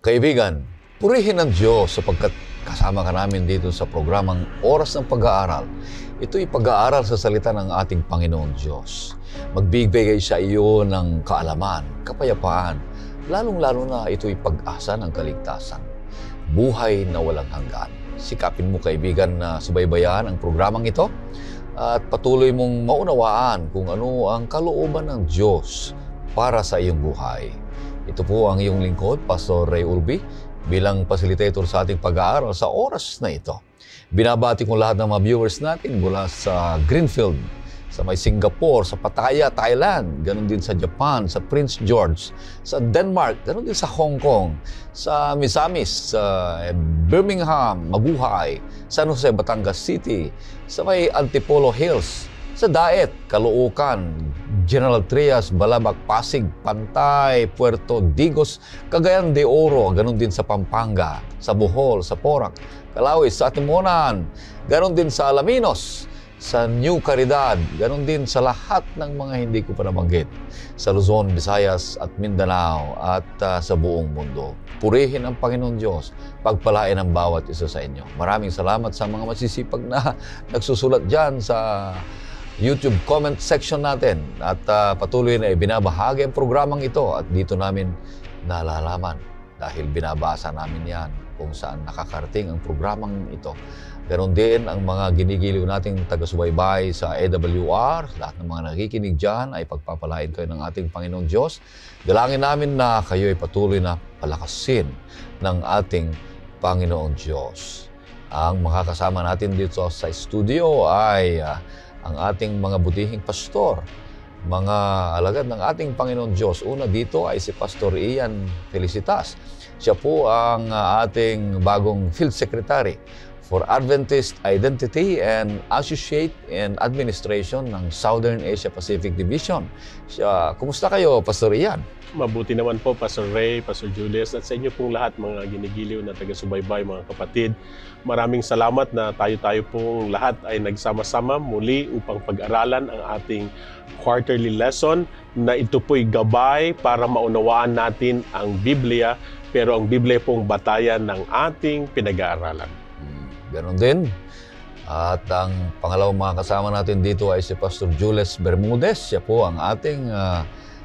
Kaibigan, purihin ang Diyos sapagkat kasama ka namin dito sa programang Oras ng Pag-aaral. Ito'y pag-aaral sa salita ng ating Panginoon Diyos. Magbibigay sa iyo ng kaalaman, kapayapaan, lalong-lalo na ito'y pag-asa ng kaligtasan. Buhay na walang hanggan. Sikapin mo, kaibigan, na subaybayan ang programang ito at patuloy mong maunawaan kung ano ang kalooban ng Diyos para sa iyong buhay. Ito po ang iyong lingkod, Pastor Ray Ulbi, bilang facilitator sa ating pag-aaral sa oras na ito. Binabati ko lahat ng mga viewers natin mula sa Greenfield, sa may Singapore, sa Pattaya, Thailand, ganun din sa Japan, sa Prince George, sa Denmark, ganun din sa Hong Kong, sa Misamis, sa Birmingham, Mabuhay, San Jose, Batangas City, sa may Antipolo Hills, sa Daet, Caloocan, General Trias, Balabac, Pasig, Pantay, Puerto Digos, Cagayan de Oro, ganun din sa Pampanga, sa Bohol, sa Porac, Calawis, sa Atimonan, ganun din sa Alaminos, sa New Caridad, ganun din sa lahat ng mga hindi ko pa nabanggit, sa Luzon, Visayas at Mindanao at sa buong mundo. Purihin ang Panginoon Diyos, pagpalain ang bawat isa sa inyo. Maraming salamat sa mga masisipag na nagsusulat dyan sa YouTube comment section natin at patuloy na ibinabahagi ang programang ito at dito namin nalalaman dahil binabasa namin yan kung saan nakakarating ang programang ito. Ganon din ang mga ginigiliw nating taga-subaybay sa AWR, lahat ng mga nakikinig dyan ay pagpapalain kayo ng ating Panginoong Diyos. Dalangin namin na kayo ay patuloy na palakasin ng ating Panginoong Diyos. Ang makakasama natin dito sa studio ay ang ating mga butihing pastor, mga alagad ng ating Panginoon Diyos. Una dito ay si Pastor Ian Felicitas. Siya po ang ating bagong Field Secretary for Adventist Identity and Associate in Administration ng Southern Asia Pacific Division. Kumusta kayo, Pastor Ian? Mabuti naman po, Pastor Ray, Pastor Julius, at sa inyo pong lahat, mga ginigiliw na taga-subaybay, mga kapatid. Maraming salamat na tayo-tayo pong lahat ay nagsama-sama muli upang pag-aralan ang ating quarterly lesson na ito po'y gabay para maunawaan natin ang Biblia, pero ang Biblia pong batayan ng ating pinag-aaralan. Ganon din. At ang pangalawang mga kasama natin dito ay si Pastor Julius Bermudez. Siya po ang ating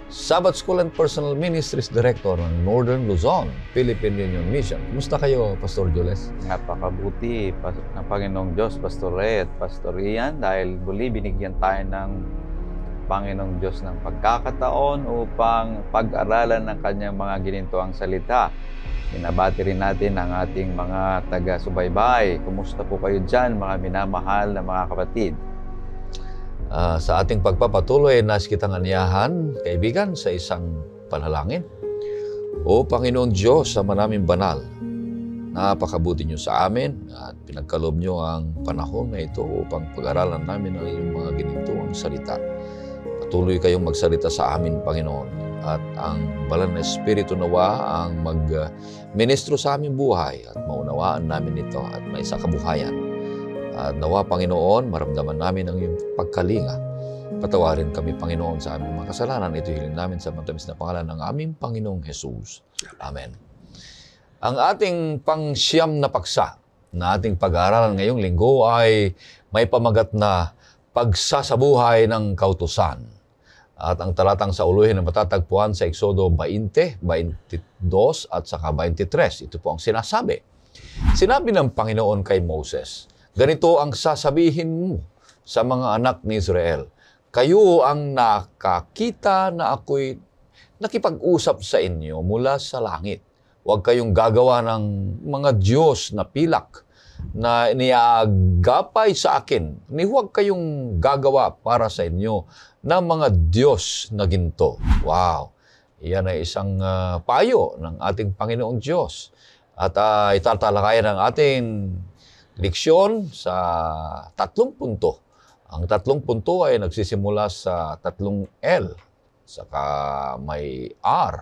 Sabbath School and Personal Ministries Director ng Northern Luzon, Philippine Union Mission. Kumusta kayo, Pastor Julius? Napakabuti ng Panginoong Diyos, Pastor Ray at Pastor Ian, dahil muli binigyan tayo ng Panginoong Diyos ng pagkakataon upang pag-aralan ng kanyang mga ginintuang salita. Binabati rin natin ang ating mga taga-subaybay. Kumusta po kayo dyan, mga minamahal na mga kapatid? Sa ating pagpapatuloy, nais kitang aniyahan, kaibigan, sa isang panalangin. O Panginoon Diyos, sa manaming banal, napakabuti niyo sa amin at pinagkaloob niyo ang panahon na ito upang pag-aralan namin ang iyong mga ginintuang salita. Patuloy kayong magsalita sa amin, Panginoon, at ang Banal na Espiritu nawa ang mag-ministro sa aming buhay at maunawaan namin ito at may isa kabuhayan. At nawa, Panginoon, maramdaman namin ang iyong pagkalinga. Patawarin kami, Panginoon, sa aming mga kasalanan. Ito hiling namin sa matamis na pangalan ng aming Panginoong Jesus. Amen. Ang ating pang-siyam na paksa na ating pag-aaralan ngayong linggo ay may pamagat na pagsasabuhay ng kautusan. At ang talatang sa uluhin na matatagpuan sa Exodo 20, 22 at saka 23. Ito po ang sinasabi. Sinabi ng Panginoon kay Moses, ganito ang sasabihin mo sa mga anak ni Israel. Kayo ang nakakita na ako'y nakipag-usap sa inyo mula sa langit. Huwag kayong gagawa ng mga Diyos na pilak na iniagapay sa akin. Huwag kayong gagawa para sa inyo ng mga Diyos na ginto. Wow! Iyan ay isang payo ng ating Panginoong Diyos. At itatalakayan ang ating leksyon sa 3 punto. Ang 3 punto ay nagsisimula sa 3 L, saka may R.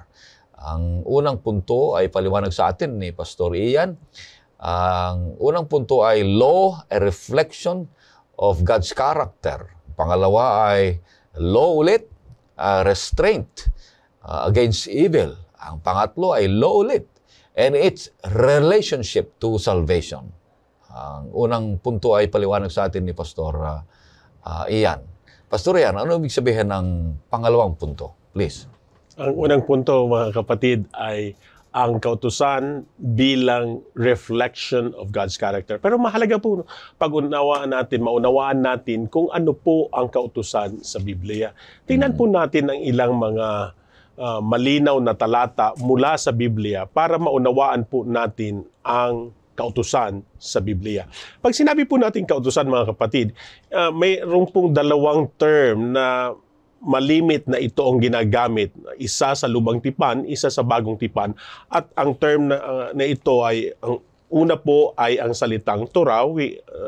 Ang unang punto ay paliwanag sa atin ni Pastor Ian. Ang unang punto ay law, a reflection of God's character. Pangalawa ay law ulit, restraint against evil. Ang pangatlo ay law ulit, and its relationship to salvation. Ang unang punto ay paliwanag sa atin ni Pastor Ian. Pastor Ian, ano ibig sabihin ng pangalawang punto? Please. Ang unang punto, mga kapatid, ay ang kautusan bilang reflection of God's character. Pero mahalaga po maunawaan natin kung ano po ang kautusan sa Biblia. Tingnan po natin ang ilang mga malinaw na talata mula sa Biblia para maunawaan po natin ang kautusan sa Biblia. Pag sinabi po natin kautusan, mga kapatid, mayroong pong dalawang term na malimit na ito ang ginagamit. Isa sa Lumang Tipan, isa sa Bagong Tipan. At ang term na ito ay, ang una po ay ang salitang Torah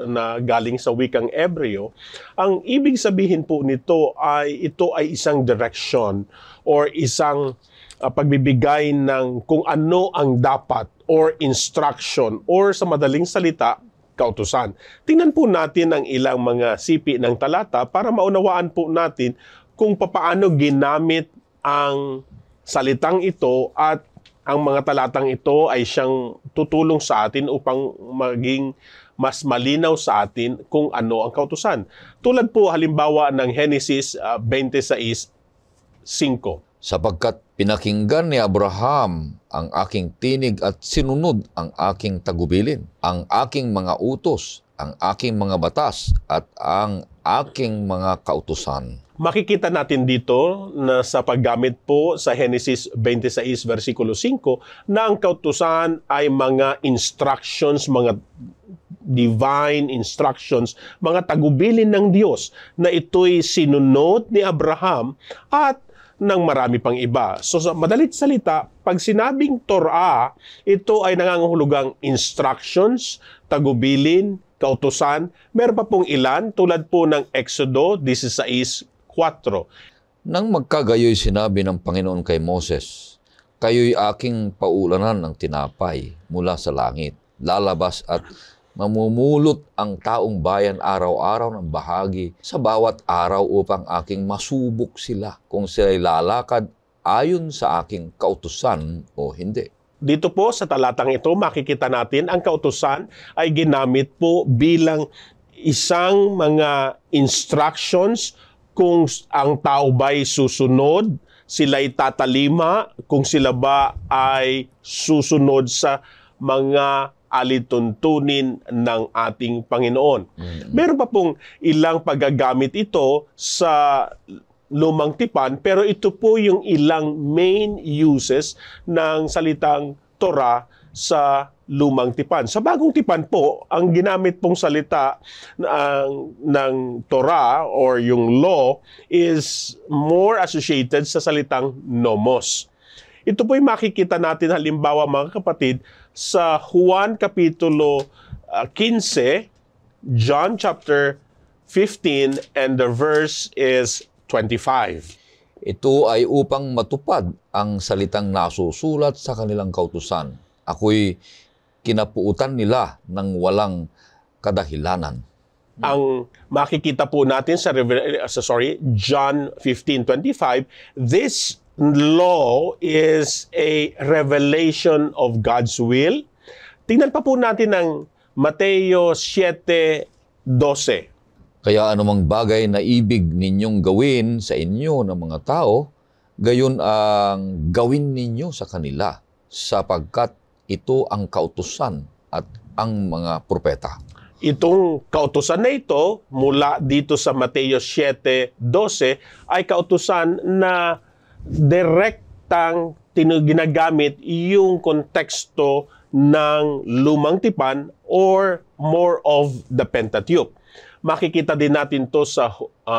na galing sa wikang Ebreo. Ang ibig sabihin po nito ay ito ay isang direction or isang pagbibigay ng kung ano ang dapat or instruction or sa madaling salita, kautusan. Tingnan po natin ang ilang mga sipi ng talata para maunawaan po natin kung papaano ginamit ang salitang ito at ang mga talatang ito ay siyang tutulong sa atin upang maging mas malinaw sa atin kung ano ang kautusan. Tulad po halimbawa ng Genesis 26:5. Sapagkat pinakinggan ni Abraham ang aking tinig at sinunod ang aking tagubilin, ang aking mga utos, ang aking mga batas at ang aking mga kautusan. Makikita natin dito na sa paggamit po sa Genesis 26 versikulo 5 na ang kautusan ay mga instructions, mga divine instructions, mga tagubilin ng Diyos na ito'y sinunod ni Abraham at ng marami pang iba. So sa madalit salita, pag sinabing Torah, ito ay nangangahulugang instructions, tagubilin, kautusan. Meron pa pong ilan tulad po ng Exodo 16:4. Nang magkagayoy sinabi ng Panginoon kay Moses, kayo'y aking paulanan ng tinapay mula sa langit. Lalabas at mamumulot ang taong bayan araw-araw ng bahagi sa bawat araw upang aking masubok sila kung sila'y lalakad ayon sa aking kautusan o hindi. Dito po sa talatang ito, makikita natin ang kautusan ay ginamit po bilang isang mga instructions kung ang tao ba'y susunod, sila'y tatalima, kung sila ba ay susunod sa mga alituntunin ng ating Panginoon. Meron pa pong ilang paggagamit ito sa Lumang Tipan, pero ito po yung ilang main uses ng salitang Torah sa Lumang Tipan. Sa Bagong Tipan po, ang ginamit pong salita ng Torah or yung law is more associated sa salitang nomos. Ito po'y makikita natin halimbawa, mga kapatid, sa Juan Kapitulo 15, John chapter 15, and the verse is 25. Ito ay upang matupad ang salitang nasusulat sa kanilang kautusan. Ako'y kinapuutan nila ng walang kadahilanan. Ang makikita po natin sa John 15:25, this law is a revelation of God's will. Tingnan pa po natin ang Mateo 7:12. Kaya anumang bagay na ibig ninyong gawin sa inyo ng mga tao, gayon ang gawin ninyo sa kanila, sapagkat ito ang kautusan at ang mga propeta. Itong kautusan na ito, mula dito sa Mateo 7:12, ay kautusan na direktang ginagamit yung konteksto ng Lumang Tipan or more of the Pentateuch. Makikita din natin to sa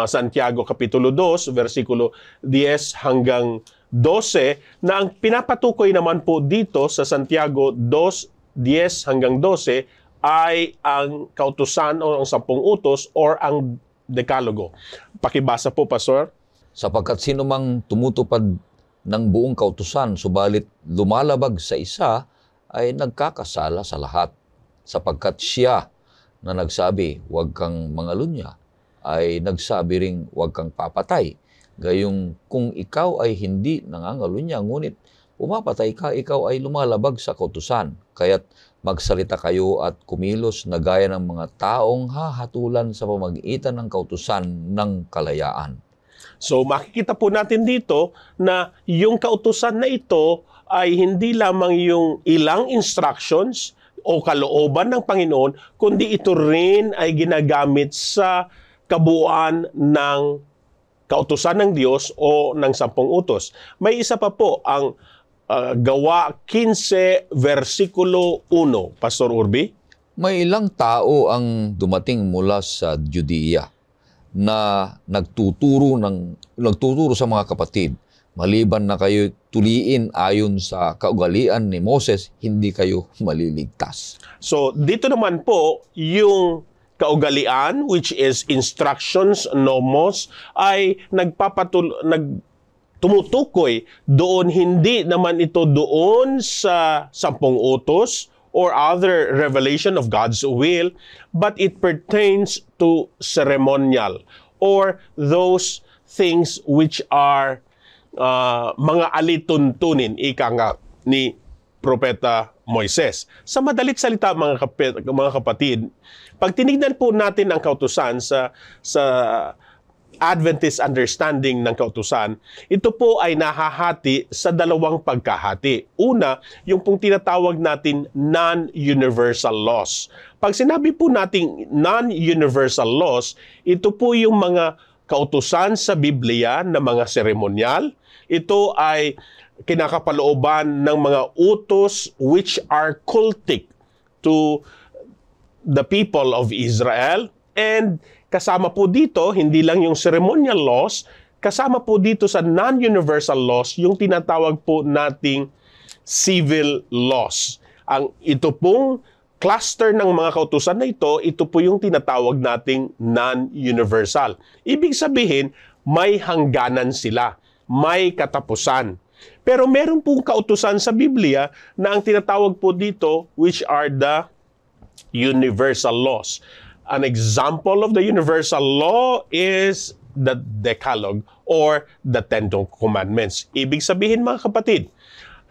Santiago Kapitulo 2, versikulo 10 hanggang 12, na ang pinapatukoy naman po dito sa Santiago 2:10 hanggang 12 ay ang kautusan o ang 10 utos or ang Dekalogo. Pakibasa po, Pastor. Sapagkat sino mang tumutupad ng buong kautusan, subalit lumalabag sa isa, ay nagkakasala sa lahat. Sapagkat siya na nagsabi, huwag kang mangalunya, ay nagsabi ring huwag kang papatay. Gayong kung ikaw ay hindi nangangalunya, ngunit pumapatay ka, ikaw ay lumalabag sa kautusan. Kaya't magsalita kayo at kumilos na gaya ng mga taong hahatulan sa pamamagitan ng kautusan ng kalayaan. So makikita po natin dito na yung kautusan na ito ay hindi lamang yung ilang instructions o kalooban ng Panginoon, kundi ito rin ay ginagamit sa kabuuan ng kautusan ng Diyos o ng 10 utos. May isa pa po ang Gawa 15 versikulo 1, Pastor Urbi. May ilang tao ang dumating mula sa Judea na nagtuturo sa mga kapatid, maliban na kayo tuliin ayon sa kaugalian ni Moses, hindi kayo maliligtas. So dito naman po yung kaugalian, which is instructions, nomos, ay tumutukoy doon, hindi naman ito doon sa 10 utos or other revelation of God's will, but it pertains to ceremonial or those things which are mga alituntunin, ika nga ni Propeta Moises. Sa madalit salita, mga kapatid, pag tinignan po natin ang kautusan sa Adventist understanding ng kautusan, ito po ay nahahati sa 2 pagkahati. Una, yung pong tinatawag natin non-universal laws. Pag sinabi po nating non-universal laws, ito po yung mga kautusan sa Biblia na mga seremonyal. Ito ay kinakapalooban ng mga utos which are cultic to the people of Israel. And kasama po dito, hindi lang yung ceremonial laws, kasama po dito sa non-universal laws, yung tinatawag po nating civil laws. Ito pong cluster ng mga kautusan na ito po yung tinatawag nating non-universal. Ibig sabihin, may hangganan sila, may katapusan. Pero meron pong kautusan sa Biblia na ang tinatawag po dito, which are the universal laws. An example of the universal law is the Decalogue or the 10 Commandments. Ibig sabihin, mga kapatid,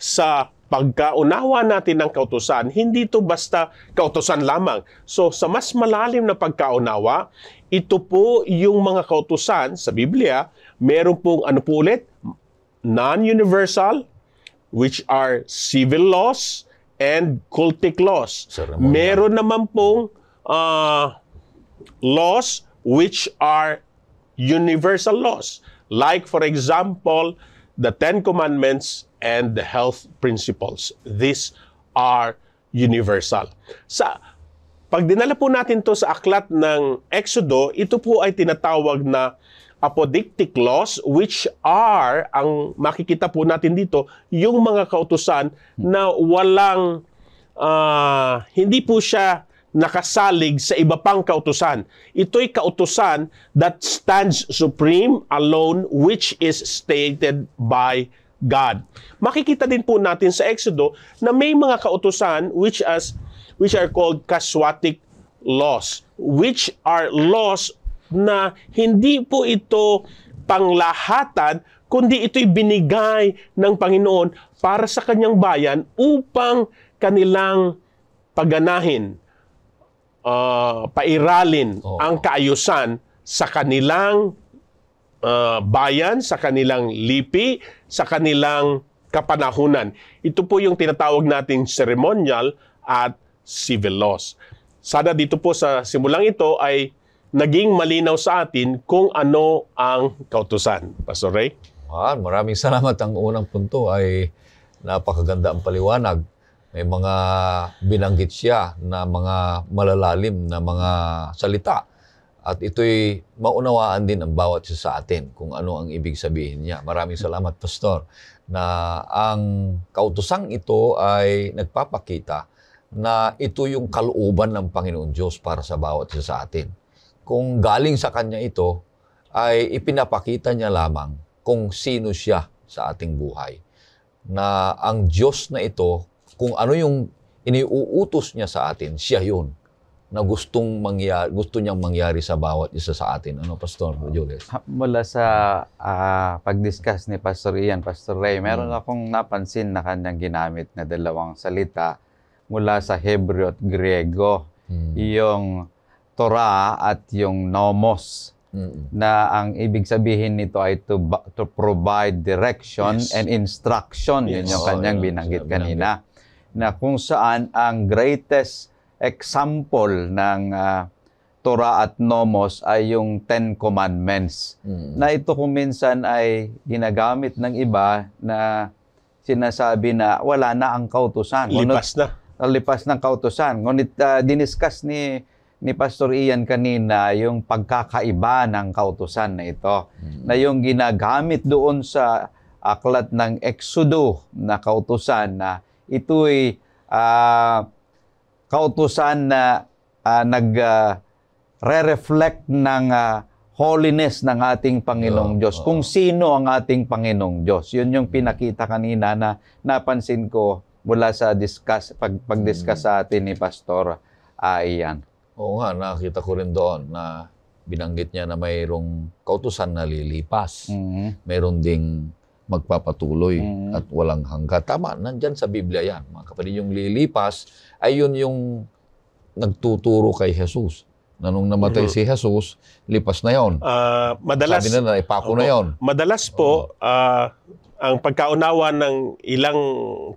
sa pagkaunawa natin ng kautusan, hindi ito basta kautusan lamang. So sa mas malalim na pagkaunawa, ito po yung mga kautusan sa Biblia, meron pong ano po ulit? Non-universal, which are civil laws and cultic laws. Ceremonial. Meron naman pong laws which are universal laws. Like, for example, the 10 Commandments and the health principles. These are universal. Pag dinala po natin to sa aklat ng Exodo, ito po ay tinatawag na apodictic laws, which are, ang makikita po natin dito, yung mga kautusan na walang, hindi po siya nakasalig sa iba pang kautusan. Ito'y kautusan that stands supreme alone, which is stated by God. Makikita din po natin sa Exodo na may mga kautusan which are called casuistic laws, which are laws na hindi po ito panglahatan, kundi ito'y binigay ng Panginoon para sa kanyang bayan upang kanilang paganahin, pairalin ang kaayusan sa kanilang bayan, sa kanilang lipi, sa kanilang kapanahunan. Ito po yung tinatawag nating ceremonial at civil laws. Sana dito po sa simulang ito ay naging malinaw sa atin kung ano ang kautusan. Pastor Ray? Maraming salamat. Ang unang punto ay napakaganda ang paliwanag. May mga binanggit siya na mga malalalim na mga salita. At ito'y maunawaan din ang bawat isa sa atin kung ano ang ibig sabihin niya. Maraming salamat, Pastor, na ang kautusang ito ay nagpapakita na ito yung kalooban ng Panginoon Diyos para sa bawat isa sa atin. Kung galing sa Kanya ito, ay ipinapakita niya lamang kung sino siya sa ating buhay. Na ang Diyos na ito, kung ano yung iniuutos niya sa atin, siya yun. na gusto niyang mangyari sa bawat isa sa atin. Ano, Pastor Julius? Mula sa pag-discuss ni Pastor Ian, Pastor Ray, meron akong napansin na kanyang ginamit na dalawang salita mula sa Hebreo at Griego. Yung Torah at yung Nomos. Na ang ibig sabihin nito ay to provide direction and instruction. Yun yung kanyang binanggit kanina. Na kung saan ang greatest example ng Torah at Nomos ay yung Ten Commandments. Na ito kung minsan ay ginagamit ng iba na sinasabi na wala na ang kautusan. Lipas na. Lipas ng kautusan. Ngunit diniscuss ni Pastor Ian kanina yung pagkakaiba ng kautusan na ito. Na yung ginagamit doon sa aklat ng Exodo na kautusan na ito'y kautusan na nag-re-reflect ng holiness ng ating Panginoong Diyos. Kung sino ang ating Panginoong Diyos. Yun yung pinakita kanina na napansin ko mula sa pag-discuss sa atin ni Pastor Ian. Oo nga, nakita ko rin doon na binanggit niya na mayroong kautusan na lilipas. Mayroon ding magpapatuloy at walang hanggan. Tama, nandyan sa Biblia yan. Mga kapatid, yung lilipas ay yun yung nagtuturo kay Jesus. Na nung namatay si Jesus, lipas na yon. Madalas, sabi na ipako na yon. Madalas po, ang pagkaunawa ng ilang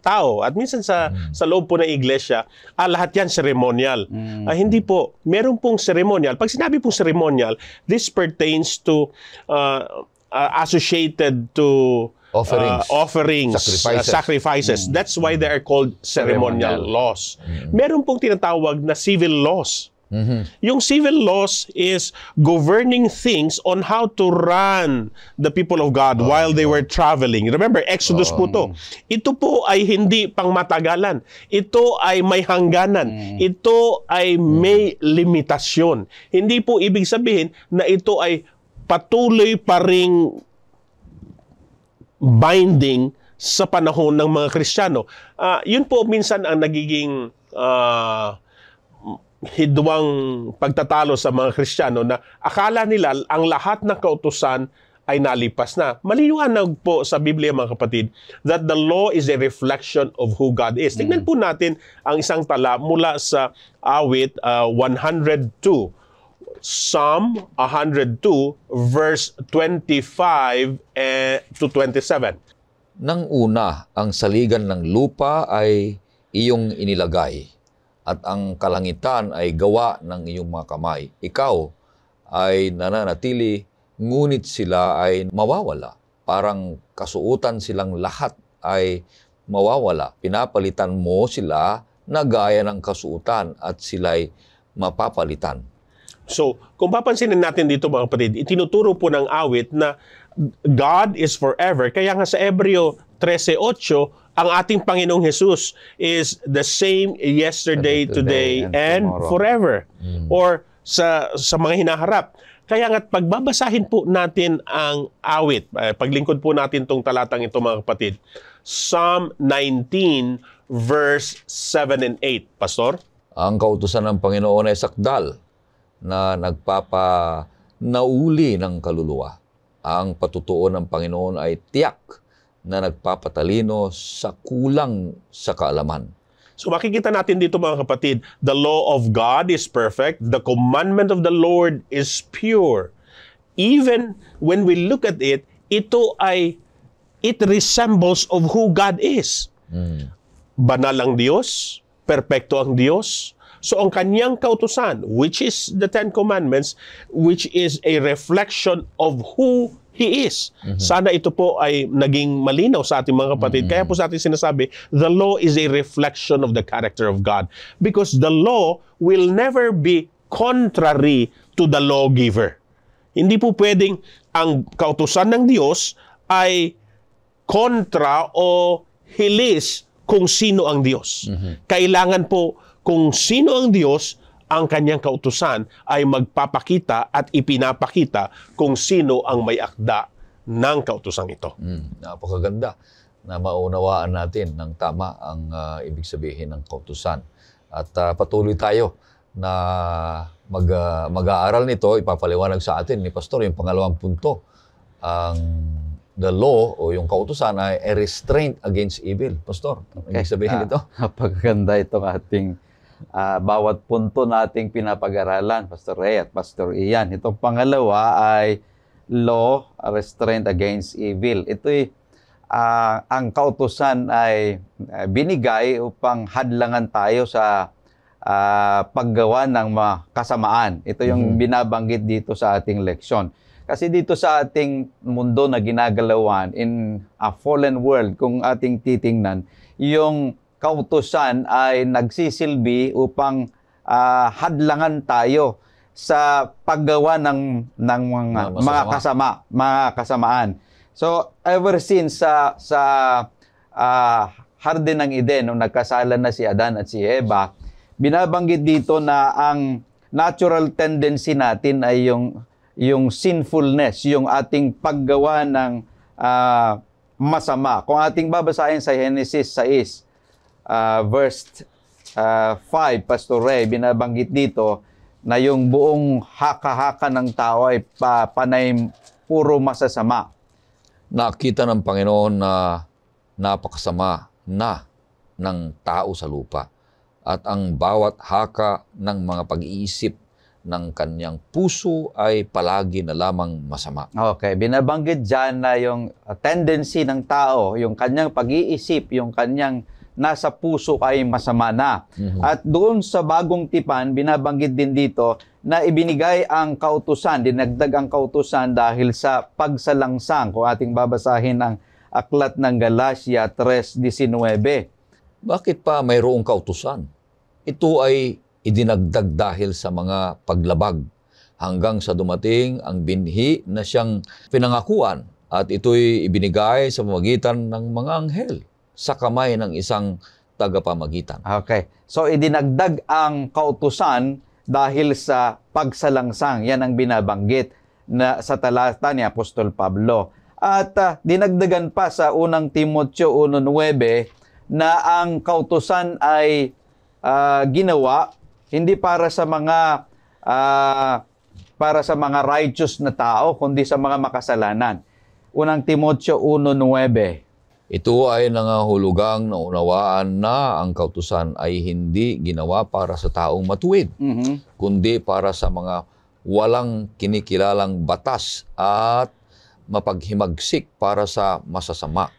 tao at minsan sa loob po ng iglesia, lahat yan seremonyal. Hindi po. Meron pong seremonyal. Pag sinabi pong seremonyal, this pertains to associated to offerings, sacrifices. That's why they are called ceremonial laws. Meron pong tinatawag na civil laws. Yung civil laws is governing things on how to run the people of God while they were traveling. Remember, Exodus po to. Ito po ay hindi pangmatagalan. Ito ay may hangganan. Ito ay may limitasyon. Hindi po ibig sabihin na ito ay patuloy pa ring binding sa panahon ng mga Kristiyano. Yun po minsan ang nagiging hidwang pagtatalo sa mga Kristiyano na akala nila ang lahat ng kautusan ay nalipas na. Maliwanag po sa Biblia, mga kapatid, that the law is a reflection of who God is. Tingnan po natin ang isang tala mula sa awit 102. Psalm 102 verse 25 to 27. Nang una, ang saligan ng lupa ay iyong inilagay at ang kalangitan ay gawa ng iyong mga kamay. Ikaw ay nananatili, ngunit sila ay mawawala. Parang kasuutan silang lahat ay mawawala. Pinapalitan mo sila na gaya ng kasuutan at sila'y mapapalitan. So, kung papansinin natin dito, mga kapatid, itinuturo po ng awit na God is forever. Kaya nga sa Hebreo 13:8, ang ating Panginoong Jesus is the same yesterday, today, and forever. Or sa mga hinaharap. Kaya nga pagbabasahin po natin ang awit, paglingkod po natin itong talatang ito, mga kapatid, Psalm 19 verse 7 and 8. Pastor? Ang kautusan ng Panginoon ay sakdal na nagpapanauli ng kaluluwa. Ang patutuo ng Panginoon ay tiyak na nagpapatalino sa kulang sa kaalaman. So makikita natin dito, mga kapatid, the law of God is perfect. The commandment of the Lord is pure. Even when we look at it, it resembles of who God is. Banal ang Diyos, perpekto ang Diyos. So ang kanyang kautusan, which is the Ten Commandments, which is a reflection of who He is. Sana ito po ay naging malinaw sa ating mga kapatid. Kaya po sa ating sinasabi, the law is a reflection of the character of God. Because the law will never be contrary to the lawgiver. Hindi po pwedeng ang kautusan ng Diyos ay kontra o hilis kung sino ang Diyos. Kailangan po kung sino ang Diyos, ang kanyang kautusan ay magpapakita at ipinapakita kung sino ang may akda ng kautusang ito. Napakaganda na maunawaan natin ng tama ang ibig sabihin ng kautusan. At patuloy tayo na mag-aaral nito, ipapaliwanag sa atin ni Pastor yung pangalawang punto. The law o yung kautusan ay a restraint against evil. Pastor, ibig sabihin nito? Napaganda itong ating bawat punto nating pinapag-aralan, Pastor Ray at Pastor Ian. Itong pangalawa ay law, a restraint against evil. Ito'y ang kautusan ay binigay upang hadlangan tayo sa paggawa ng mga kasamaan. Ito yung binabanggit dito sa ating leksyon. Kasi dito sa ating mundo na ginagalawan, in a fallen world, kung ating titingnan, yung kautusan ay nagsisilbi upang hadlangan tayo sa paggawa ng mga kasamaan. So, ever since sa Harden ng Eden, nung nagkasala na si Adan at si Eva, binabanggit dito na ang natural tendency natin ay yung sinfulness, yung ating paggawa ng masama. Kung ating babasahin sa Genesis 6, verse 5, Pastor Ray, binabanggit dito na yung buong haka-haka ng tao ay panay puro masasama. Nakita ng Panginoon na napakasama na ng tao sa lupa at ang bawat haka ng mga pag-iisip ng kanyang puso ay palagi na lamang masama. Okay, binabanggit dyan na yung tendency ng tao, yung kanyang pag-iisip, yung kanyang nasa puso ay masama na. At doon sa bagong tipan, binabanggit din dito na ibinigay ang kautusan, dinagdag ang kautusan dahil sa pagsalangsang. Kung ating babasahin ang aklat ng Galatia 3:19. Bakit pa mayroong kautusan? Ito ay idinagdag dahil sa mga paglabag hanggang sa dumating ang binhi na siyang pinangakuan at ito'y ibinigay sa pamamagitan ng mga anghel sa kamay ng isang tagapamagitan. Okay. So, idinagdag ang kautusan dahil sa pagsalangsang. Yan ang binabanggit na sa talata ni Apostol Pablo. At dinagdagan pa sa unang Timoteo 1:9 na ang kautusan ay ginawa hindi para sa mga righteous na tao, kundi sa mga makasalanan. Unang Timoteo 1:9. Ito ay nangahulugang naunawaan na ang kautusan ay hindi ginawa para sa taong matuwid, kundi para sa mga walang kinikilalang batas at mapaghimagsik para sa masasama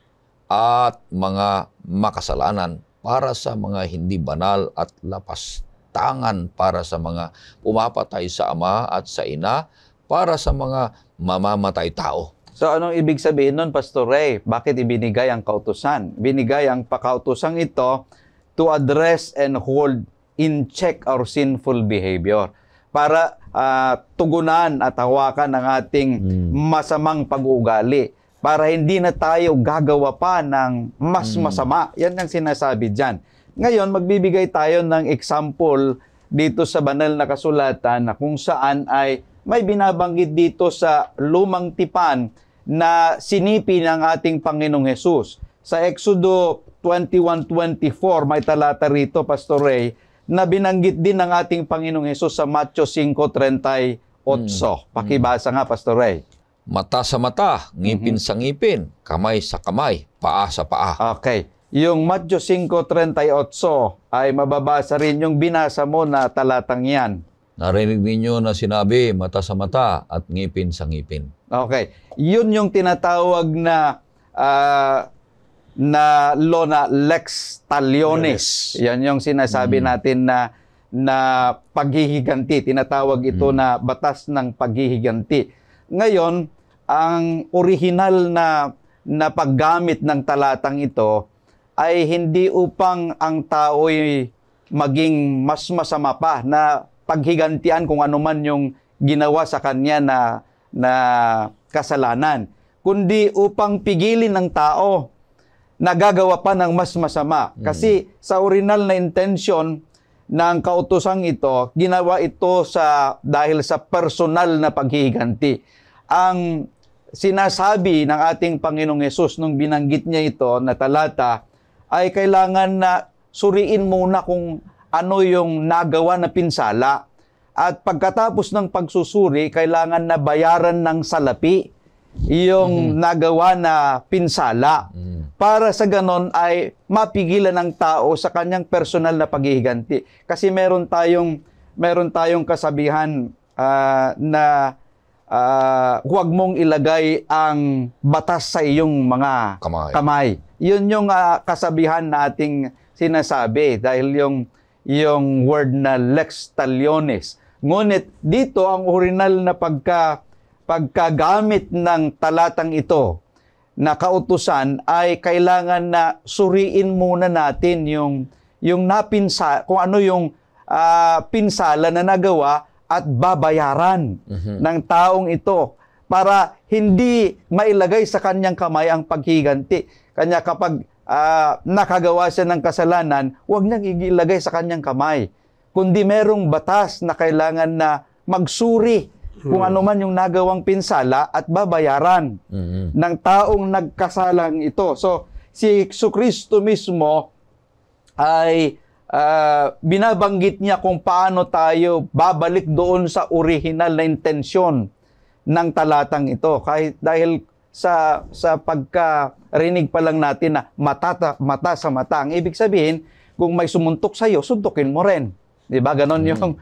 at mga makasalanan para sa mga hindi banal at lapastangan para sa mga pumapatay sa ama at sa ina para sa mga mamamatay tao. So, anong ibig sabihin nun, Pastor Ray? Bakit ibinigay ang kautusan? Binigay ang pakautusang ito to address and hold in check our sinful behavior. Para tugunan at hawakan ang ating masamang pag-uugali. Para hindi na tayo gagawa pa ng mas masama. Yan ang sinasabi dyan. Ngayon, magbibigay tayo ng example dito sa banal na kasulatan na kung saan ay may binabanggit dito sa lumang tipan na sinipi ng ating Panginoong Hesus. Sa Exodo 21:24, may talata rito, Pastor Ray, na binanggit din ng ating Panginoong Hesus sa Matthew 5:38. Pakibasa nga, Pastor Ray. Mata sa mata, ngipin sa ngipin, kamay sa kamay, paa sa paa. Okay. Yung Matthew 5:38 ay mababasa rin yung binasa mo na talatang yan. Narinig ninyo na sinabi, mata sa mata at ngipin sa ngipin. Okay. Yun yung tinatawag na law na lex talionis. Yan yung sinasabi natin na paghihiganti. Tinatawag ito na batas ng paghihiganti. Ngayon, ang orihinal na paggamit ng talatang ito ay hindi upang ang tao'y maging mas masama pa na paghigantian kung ano man yung ginawa sa kanya na kasalanan, kundi upang pigilin ng tao na gagawa pa ng mas masama. Kasi sa original na intention ng kautosang ito, ginawa ito dahil sa personal na paghihiganti. Ang sinasabi ng ating Panginoong Hesus nung binanggit niya ito na talata ay kailangan na suriin muna kung ano yung nagawa na pinsala. At pagkatapos ng pagsusuri, kailangan na bayaran ng salapi yung nagawa na pinsala. Para sa ganon ay mapigilan ng tao sa kanyang personal na paghihiganti. Kasi meron tayong kasabihan na huwag mong ilagay ang batas sa iyong mga kamay. Yun yung kasabihan na ating sinasabi dahil yung word na lex talionis. Ngunit dito ang original na pagkagamit ng talatang ito na kautusan ay kailangan na suriin muna natin yung kung ano yung pinsala na nagawa at babayaran ng taong ito para hindi mailagay sa kanyang kamay ang paghiganti. Kanya kapag nakagawa siya ng kasalanan, huwag niyang ilagay sa kanyang kamay. Kundi merong batas na kailangan na magsuri kung ano man yung nagawang pinsala at babayaran ng taong nagkasalang ito. So, si Jesucristo mismo ay binabanggit niya kung paano tayo babalik doon sa original na intensyon ng talatang ito. Kahit dahil sa pagkarinig pa lang natin na mata sa mata. Ang ibig sabihin, kung may sumuntok sa iyo, suntukin mo rin. Diba? Ganon yung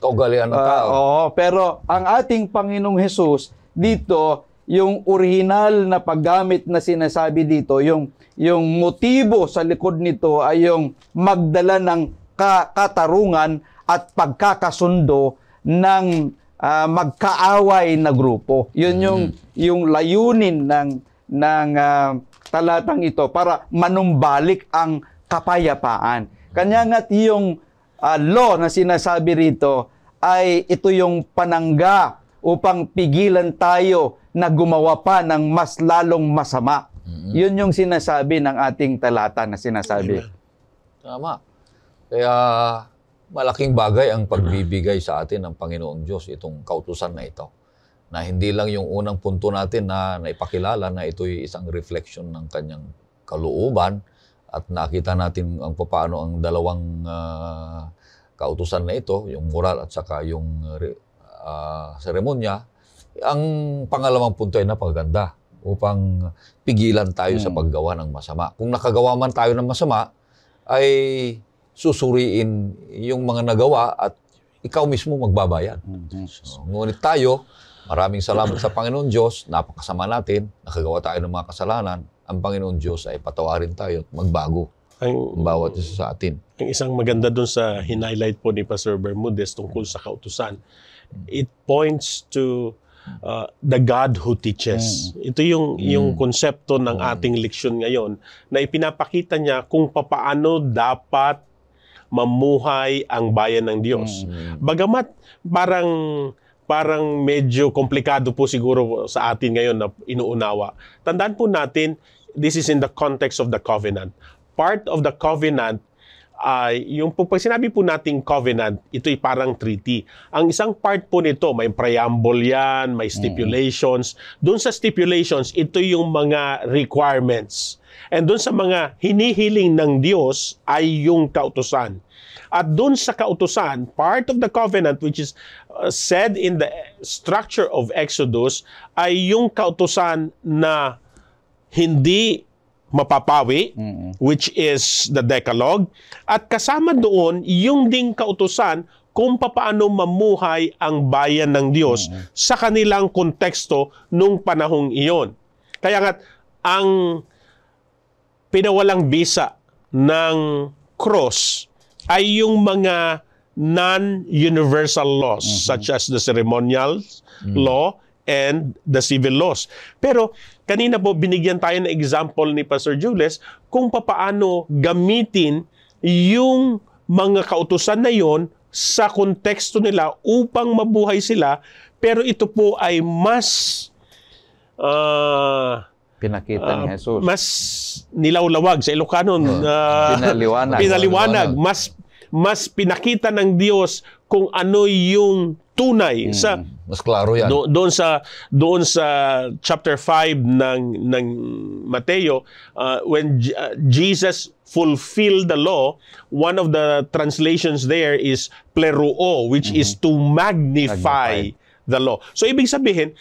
kaugalian ng tao. Oo, pero ang ating Panginoong Hesus, dito, yung original na paggamit na sinasabi dito, yung motibo sa likod nito ay yung magdala ng katarungan at pagkakasundo ng magkaaway na grupo. Yun yung layunin ng talatang ito para manumbalik ang kapayapaan. Kanya nga't yung law na sinasabi rito ay ito yung panangga upang pigilan tayo na gumawa pa ng mas lalong masama. Yun yung sinasabi ng ating talata na sinasabi. Tama. Kaya malaking bagay ang pagbibigay sa atin ng Panginoong Diyos, itong kautusan na ito. Na hindi lang yung unang punto natin na naipakilala na ito'y isang reflection ng kanyang kalooban at nakita natin ang paano ang dalawang kautusan na ito, yung moral at saka yung seremonya. Ang pangalawang punto ay napakaganda upang pigilan tayo sa paggawa ng masama. Kung nakagawa man tayo ng masama, ay susuriin yung mga nagawa at ikaw mismo magbabayad. Ngunit tayo, maraming salamat sa Panginoon Diyos, napakasama natin, nakagawa tayo ng mga kasalanan, ang Panginoon Diyos ay patawarin tayo at magbago ang bawat isa sa atin. Ang isang maganda dun sa hinighlight po ni Pastor Bermudez tungkol sa kautusan, it points to the God who teaches. Ito yung konsepto ng ating leksyon ngayon na ipinapakita niya kung papaano dapat mamuhay ang bayan ng Diyos. Bagamat parang medyo komplikado po siguro sa atin ngayon na inuunawa. Tandaan po natin, this is in the context of the covenant. Part of the covenant ay pag sinabi po nating covenant, ito'y parang treaty. Ang isang part po nito, may preamble yan, may stipulations. Doon sa stipulations, ito yung mga requirements. And doon sa mga hinihiling ng Diyos ay yung kautusan. At doon sa kautusan, part of the covenant which is said in the structure of Exodus ay yung kautusan na hindi mapapawi, which is the Decalogue. At kasama doon, yung ding kautusan kung paano mamuhay ang bayan ng Diyos sa kanilang konteksto nung panahong iyon. Kaya nga, ang pinawalang bisa ng cross ay yung mga non-universal laws such as the ceremonial law and the civil laws. Pero kanina po binigyan tayo ng example ni Pastor Jules kung paano gamitin yung mga kautusan na yon sa konteksto nila upang mabuhay sila, pero ito po ay mas pinakita ni Jesus. Mas nilawlawag sa Ilocano, pinaliwanag. Mas pinakita ng Diyos kung ano yung tunay. Mas klaro yan. Doon sa chapter 5 ng Mateo, when Jesus fulfilled the law, one of the translations there is pleruo, which is to magnify the law. So ibig sabihin,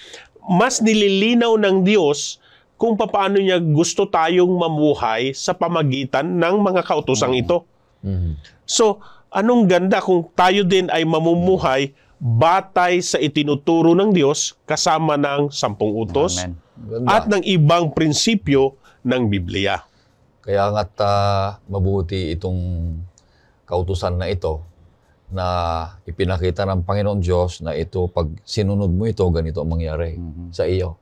mas nililinaw ng Diyos kung paano niya gusto tayong mamuhay sa pamagitan ng mga kautosang ito. So, anong ganda kung tayo din ay mamumuhay batay sa itinuturo ng Diyos kasama ng 10 utos at ng ibang prinsipyo ng Biblia. Kaya nga't mabuti itong kautusan na ito na ipinakita ng Panginoon Diyos na ito, pag sinunod mo ito, ganito ang mangyari sa iyo.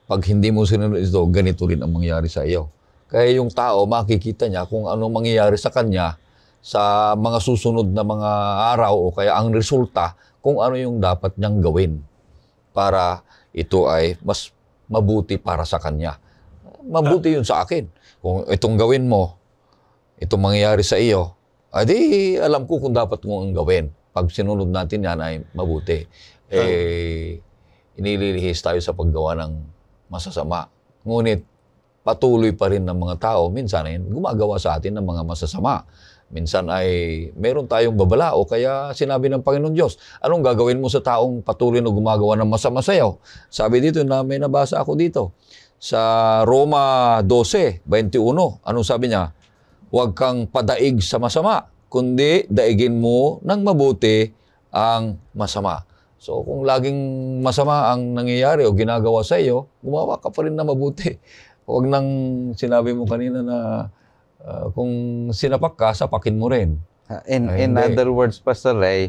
Pag hindi mo sinunod ito, ganito rin ang mangyari sa iyo. Kaya yung tao, makikita niya kung ano mangyayari sa kanya sa mga susunod na mga araw o kaya ang resulta kung ano yung dapat niyang gawin para ito ay mas mabuti para sa kanya. Mabuti yun sa akin. Kung itong gawin mo, itong mangyayari sa iyo, adi alam ko kung dapat mo ang gawin. Pag sinunod natin yan ay mabuti. Inililihis tayo sa paggawa ng masasama. Ngunit patuloy pa rin ng mga tao, minsan ay gumagawa sa atin ng mga masasama. Minsan ay meron tayong babala o kaya sinabi ng Panginoon Diyos, anong gagawin mo sa taong patuloy na gumagawa ng masama sa iyo? Sabi dito na may nabasa ako dito. Sa Roma 12:21, anong sabi niya? Huwag kang padaig sa masama, kundi daigin mo ng mabuti ang masama. So kung laging masama ang nangyayari o ginagawa sa iyo, gumawa ka pa rin na mabuti. Huwag nang sinabi mo kanina na kung sinapak ka, sapakin mo rin. In other words, Pastor Ray,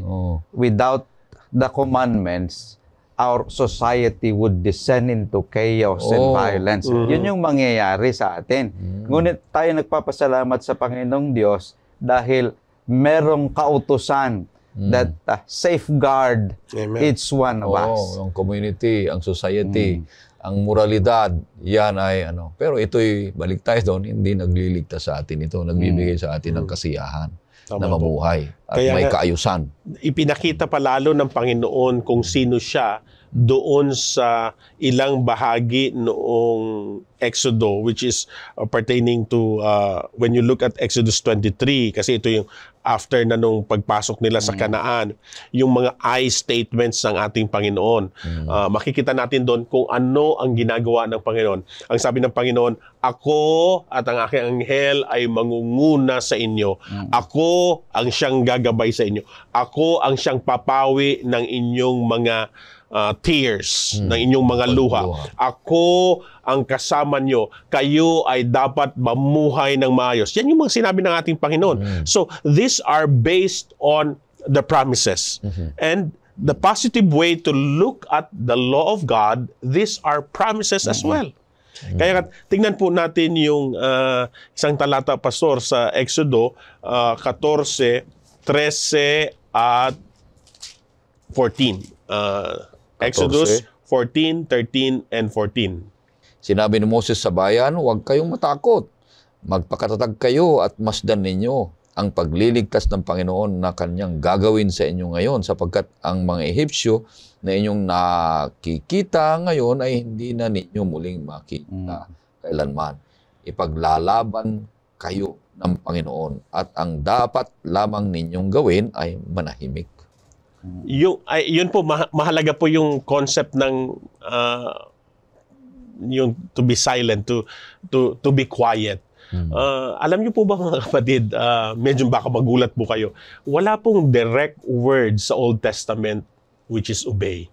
without the commandments, our society would descend into chaos and violence. Yun yung mangyayari sa atin. Ngunit tayo nagpapasalamat sa Panginoong Diyos dahil merong kautusan that safeguard each one of us. Ang community, ang society, ang moralidad, yan ay ano. Pero ito'y, balik tayo doon, hindi nagliligtas sa atin ito. Nagbibigay sa atin ng kasiyahan na mamuhay at kaya may kaayusan. Ipinakita pa lalo ng Panginoon kung sino siya doon sa ilang bahagi noong Exodo, which is pertaining to when you look at Exodus 23, kasi ito yung after na nung pagpasok nila sa Kanaan, yung mga I statements ng ating Panginoon. Makikita natin doon kung ano ang ginagawa ng Panginoon. Ang sabi ng Panginoon, ako at ang aking anghel ay mangunguna sa inyo. Ako ang siyang gagabay sa inyo. Ako ang siyang papawi ng inyong mga tears, ng inyong mga luha. Ako ang kasama nyo. Kayo ay dapat mamuhay ng maayos. Yan yung mga sinabi ng ating Panginoon. So, these are based on the promises. And the positive way to look at the law of God, these are promises as well. Kaya tingnan po natin yung isang talata, Pastor, sa Exodo 14, 13 at 14. Exodus 14, 13, and 14. Sinabi ni Moses sa bayan, huwag kayong matakot. Magpakatatag kayo at masdan ninyo ang pagliligtas ng Panginoon na kanyang gagawin sa inyo ngayon, sapagkat ang mga Ehipsyo na inyong nakikita ngayon ay hindi na ninyo muling makita kailanman. Ipaglalaban kayo ng Panginoon at ang dapat lamang ninyong gawin ay manahimik. Yun po, mahalaga po yung concept ng yung to be silent, to be quiet. Alam niyo po ba, mga kapatid, medyo baka magulat po kayo, wala pong direct word sa Old Testament which is obey.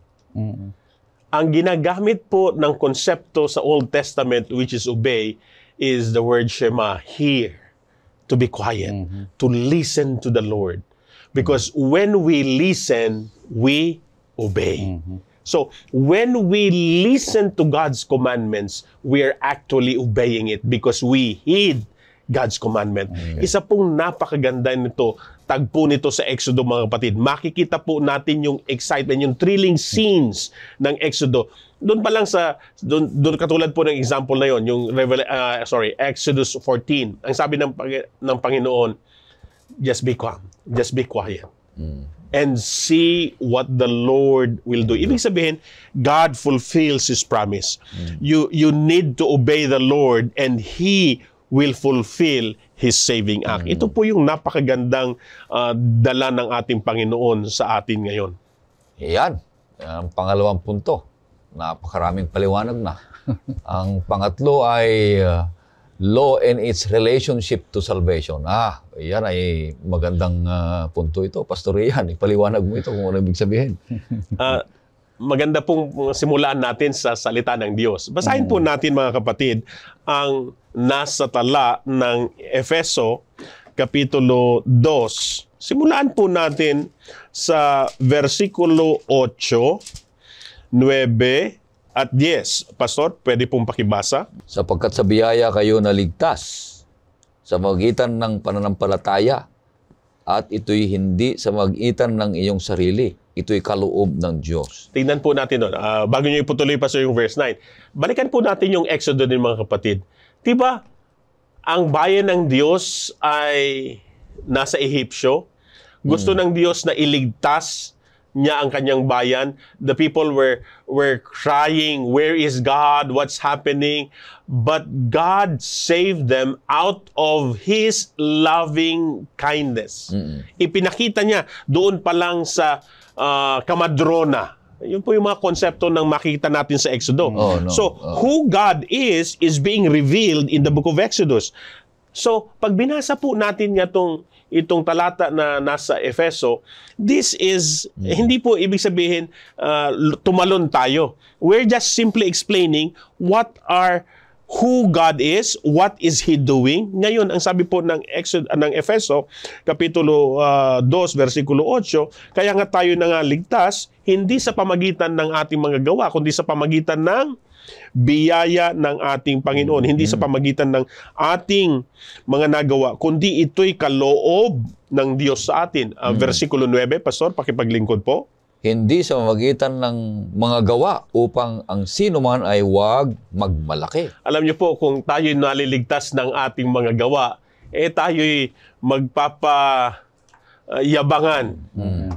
Ang ginagamit po ng konsepto sa Old Testament which is obey is the word Shema, hear, to be quiet, to listen to the Lord. Because when we listen, we obey. So, when we listen to God's commandments, we are actually obeying it because we heed God's commandment. Isa pong napakaganda nito, tagpo nito sa Exodo, mga kapatid. Makikita po natin yung excitement, yung thrilling scenes ng Exodo. Doon pa lang doon katulad po ng example na yon, yung Exodus 14. Ang sabi ng Panginoon, just be calm, just be quiet. and see what the Lord will do. Ibig sabihin, God fulfills His promise. You need to obey the Lord and He will fulfill His saving act. Ito po yung napakagandang dala ng ating Panginoon sa atin ngayon. Yan. Ang pangalawang punto. Napakaraming paliwanag na. Ang pangatlo ay law and its relationship to salvation. Yan ay magandang punto ito. Pastor Ian, ipaliwanag mo ito kung ano ibig sabihin. Maganda pong simulaan natin sa salita ng Diyos. Basahin po natin mga kapatid ang nasa tala ng Efeso, Kapitulo 2. Simulaan po natin sa versikulo 8, 9, at 10. Pastor, pwede pong pakibasa? Sapagkat sa biyaya kayo naligtas sa magitan ng pananampalataya at ito'y hindi sa magitan ng iyong sarili. Ito'y kaloob ng Diyos. Tingnan po natin doon. Bago nyo iputuloy pa sa yung verse 9. Balikan po natin yung Exodus din mga kapatid. Diba, ang bayan ng Diyos ay nasa Ehipsyo. Gusto ng Diyos na iligtas niya ang kanyang bayan. The people were crying, where is God? What's happening? But God saved them out of His loving kindness. Ipinakita niya doon pa lang sa Kamadrona. Yun po yung mga konsepto ng makita natin sa Exodus. So, who God is being revealed in the book of Exodus. So, pag binasa po natin nga itong talata na nasa Efeso, this is, hindi po ibig sabihin tumalon tayo. We're just simply explaining who God is, what is He doing. Ngayon, ang sabi po ng Efeso, Kapitulo 2, versikulo 8, kaya nga tayo na nga ligtas, hindi sa pamagitan ng ating mga gawa, kundi sa pamagitan ng biyaya ng ating Panginoon. Hindi sa pamagitan ng ating mga nagawa, kundi ito'y kaloob ng Diyos sa atin. Versikulo 9, Pastor, pakipaglingkod po. Hindi sa pamagitan ng mga gawa upang ang sino man ay huwag magmalaki. Alam niyo po, kung tayo'y naliligtas ng ating mga gawa, tayo'y magpapayabangan,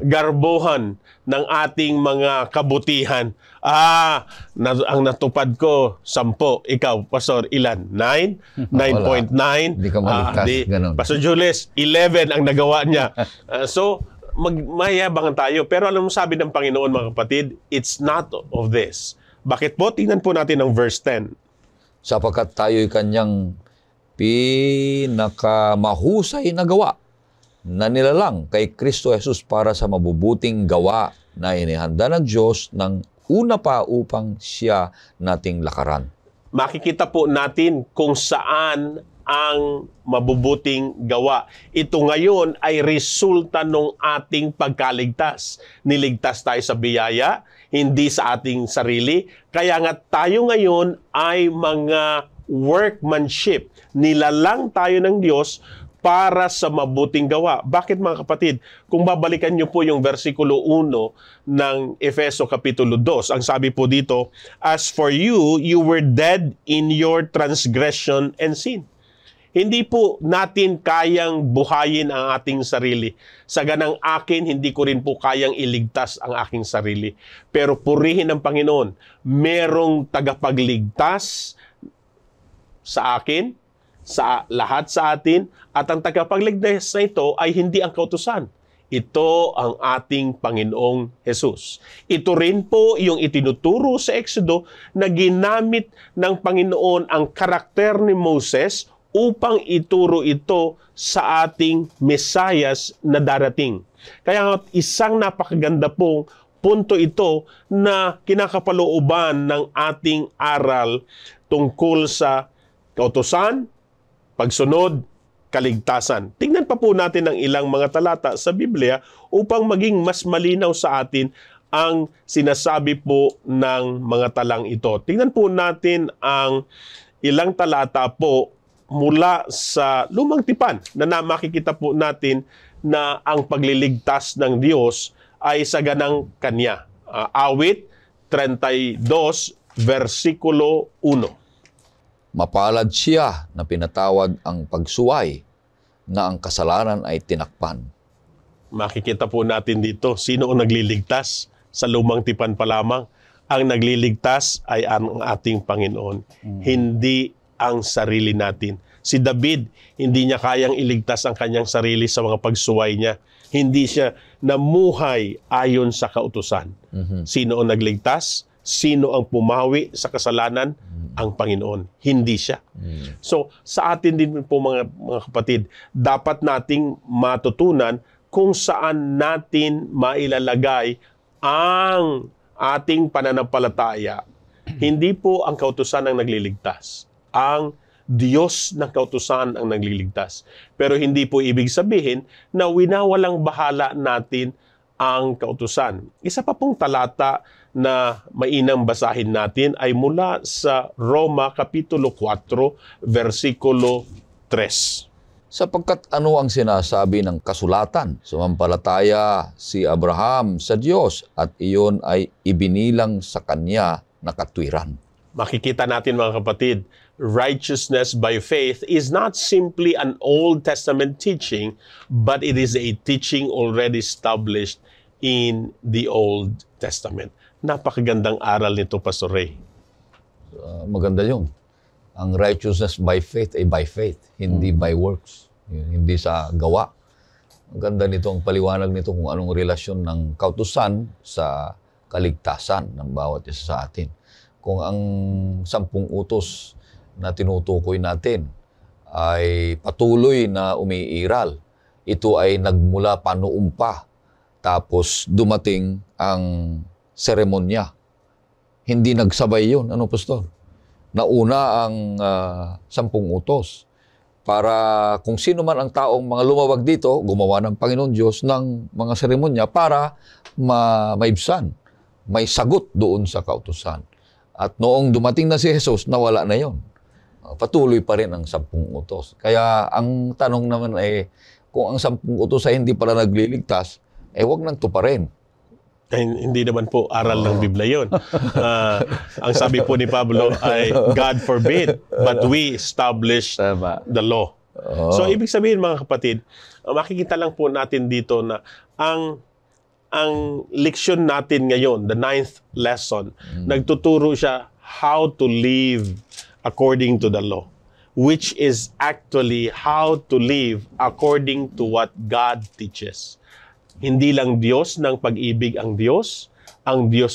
garbohan ng ating mga kabutihan. Ang natupad ko, 10. Ikaw, Pastor, ilan? 9? 9.9? Hindi ka maligtas. Ganun. Pastor Julius, 11 ang nagawa niya. So, mayabangan tayo. Pero alam mo, sabi ng Panginoon, mga kapatid, it's not of this. Bakit po? Tingnan po natin ang verse 10. Sapagkat tayo'y kanyang pinakamahusay na gawa na nilalang kay Kristo Jesus para sa mabubuting gawa na inihanda ng Diyos ng una pa upang siya nating lakaran. Makikita po natin kung saan ang mabubuting gawa. Ito ngayon ay resulta ng ating pagkaligtas. Niligtas tayo sa biyaya, hindi sa ating sarili. Kaya nga tayo ngayon ay mga workmanship. Nilalang tayo ng Diyos para sa mabuting gawa. Bakit mga kapatid? Kung babalikan niyo po yung versikulo 1 ng Efeso Kapitulo 2, ang sabi po dito, as for you, you were dead in your transgression and sin. Hindi po natin kayang buhayin ang ating sarili. Sa ganang akin, hindi ko rin po kayang iligtas ang aking sarili. Pero purihin ng Panginoon, merong tagapagligtas sa akin, sa lahat sa atin, at ang tagapagligtas na ito ay hindi ang kautusan. Ito ang ating Panginoong Jesus. Ito rin po yung itinuturo sa Exodo na ginamit ng Panginoon ang karakter ni Moses upang ituro ito sa ating Mesiyas na darating. Kaya isang napakaganda pong punto ito na kinakapalooban ng ating aral tungkol sa kautusan, pagsunod, kaligtasan. Tingnan pa po natin ang ilang mga talata sa Biblia upang maging mas malinaw sa atin ang sinasabi po ng mga talang ito. Tingnan po natin ang ilang talata po mula sa Lumang Tipan na makikita po natin na ang pagliligtas ng Diyos ay sa ganang Kanya. Awit 32, versikulo 1. Mapalad siya na pinatawad ang pagsuway na ang kasalanan ay tinakpan. Makikita po natin dito, sino ang nagliligtas? Sa lumang tipan pa lamang, ang nagliligtas ay ang ating Panginoon, hindi ang sarili natin. Si David, hindi niya kayang iligtas ang kanyang sarili sa mga pagsuway niya. Hindi siya namuhay ayon sa kautusan. Sino ang nagligtas? Sino ang pumawi sa kasalanan? Ang Panginoon. Hindi siya. So, sa atin din po mga kapatid, dapat nating matutunan kung saan natin mailalagay ang ating pananampalataya. Hindi po ang kautusan ang nagliligtas. Ang Diyos ng kautusan ang nagliligtas. Pero hindi po ibig sabihin na winawalang bahala natin ang kautusan. Isa pa pong talata na mainam basahin natin ay mula sa Roma Kapitulo 4, versikulo 3. Sapagkat ano ang sinasabi ng kasulatan? Sumampalataya si Abraham sa Diyos at iyon ay ibinilang sa kanya na katwiran. Makikita natin mga kapatid, righteousness by faith is not simply an Old Testament teaching, but it is a teaching already established in the Old Testament. Napakagandang aral nito, Pastor Ray. Maganda yun. Ang righteousness by faith ay by faith, hindi by works. Hindi sa gawa. Ang ganda nito, ang paliwanag nito kung anong relasyon ng kautusan sa kaligtasan ng bawat isa sa atin. Kung ang 10 utos na tinutukoy natin ay patuloy na umiiral, ito ay nagmula pa noon pa, tapos dumating ang seremonya. Hindi nagsabay yun. Ano, Pastor? Nauna ang 10 utos para kung sino man ang taong mga lumawag dito, gumawa ng Panginoon Diyos ng mga seremonya para maibsan, may sagot doon sa kautusan. At noong dumating na si Jesus, nawala na yon. Patuloy pa rin ang 10 utos. Kaya ang tanong naman ay, kung ang 10 utos ay hindi pala nagliligtas, wag nang tuparin. Hindi naman po aral ng Biblia yun. Ang sabi po ni Pablo ay, God forbid, but we establish the law. So, ibig sabihin mga kapatid, makikita lang po natin dito na ang leksyon natin ngayon, the 9th lesson, nagtuturo siya how to live according to the law, which is actually how to live according to what God teaches. Hindi lang Diyos ng pag-ibig ang Diyos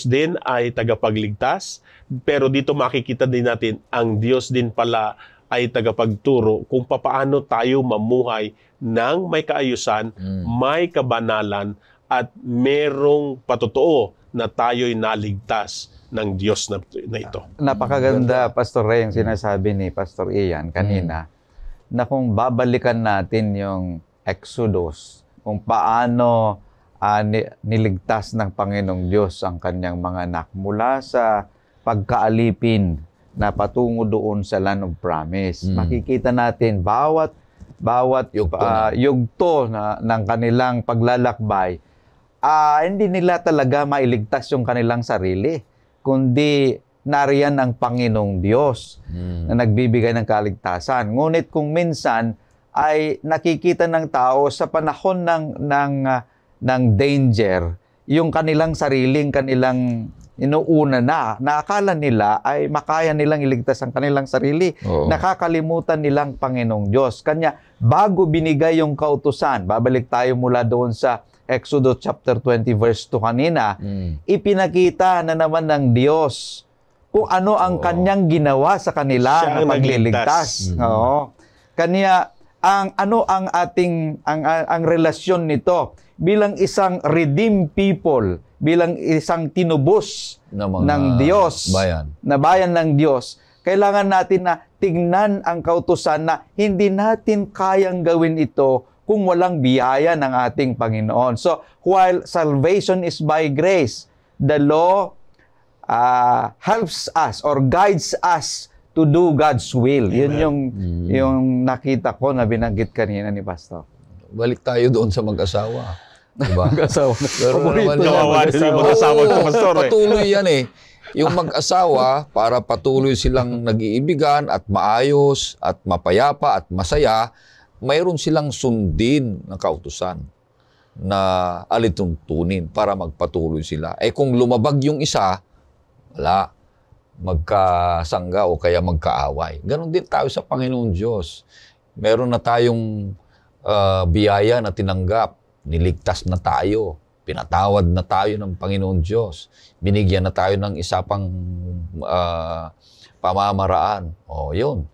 din ay tagapagligtas, pero dito makikita din natin, ang Diyos din pala ay tagapagturo kung papaano tayo mamuhay ng may kaayusan, may kabanalan, at merong patotoo na tayo'y naligtas ng Diyos na ito. Napakaganda, Pastor Ray, yung sinasabi ni Pastor Ian kanina, na kung babalikan natin yung Exodus, kung paano niligtas ng Panginoong Diyos ang kanyang mga anak mula sa pagkaalipin na patungo doon sa Land of Promise. Makikita natin bawat yugto ng kanilang paglalakbay, hindi nila talaga mailigtas yung kanilang sarili, kundi nariyan ang Panginoong Diyos na nagbibigay ng kaligtasan. Ngunit kung minsan ay nakikita ng tao sa panahon ng danger, yung kanilang kanilang inuuna na akala nila ay makaya nilang iligtas ang kanilang sarili. Nakakalimutan nilang Panginoong Diyos. Kanya, bago binigay yung kautusan, babalik tayo mula doon sa Exodus chapter 20 verse 2 kanina, ipinakita na naman ng Diyos kung ano ang kanyang ginawa sa kanila na pagliligtas. Kanya, ang relasyon nito bilang isang redeemed people, bilang isang tinubos ng Diyos, na bayan ng Diyos, kailangan natin na tignan ang kautusan na hindi natin kayang gawin ito kung walang biyaya ng ating Panginoon. So, while salvation is by grace, the law helps us or guides us to do God's will. Yun yung nakita ko na binanggit kanina ni Pastor. Balik tayo doon sa mag-asawa. Diba? Mag-asawa. Patuloy yan eh. Yung mag-asawa, para patuloy silang nag-iibigan at maayos at mapayapa at masaya, mayroon silang sundin na kautusan. na alituntunin para magpatuloy sila. Eh kung lumabag yung isa, wala, magkasangga o kaya magkaaway. Ganon din tayo sa Panginoon Diyos. Meron na tayong biyaya na tinanggap, niligtas na tayo, pinatawad na tayo ng Panginoon Diyos, binigyan na tayo ng isa pang pamamaraan. O yun,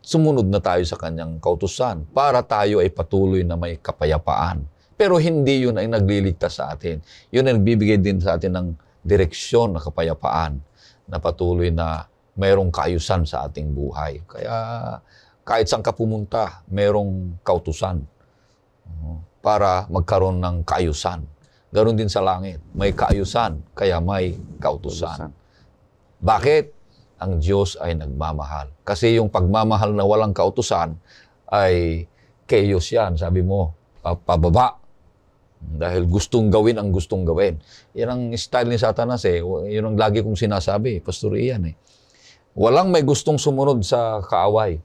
sumunod na tayo sa kanyang kautusan para tayo ay patuloy na may kapayapaan. Pero hindi yun ay nagliligtas sa atin. Yun ay nagbibigay din sa atin ng direksyon na kapayapaan na patuloy na mayroong kaayusan sa ating buhay. Kaya kahit saan ka pumunta, mayroong kautusan para magkaroon ng kaayusan. Ganon din sa langit. May kaayusan, kaya may kautusan. Bakit? Ang Diyos ay nagmamahal. Kasi yung pagmamahal na walang kautusan ay chaos yan. Sabi mo, pababa. Dahil gustong gawin ang gustong gawin. Yan ang style ni Satanas eh. Yun ang lagi kong sinasabi, Pastor Ian eh. Walang may gustong sumunod sa kaaway.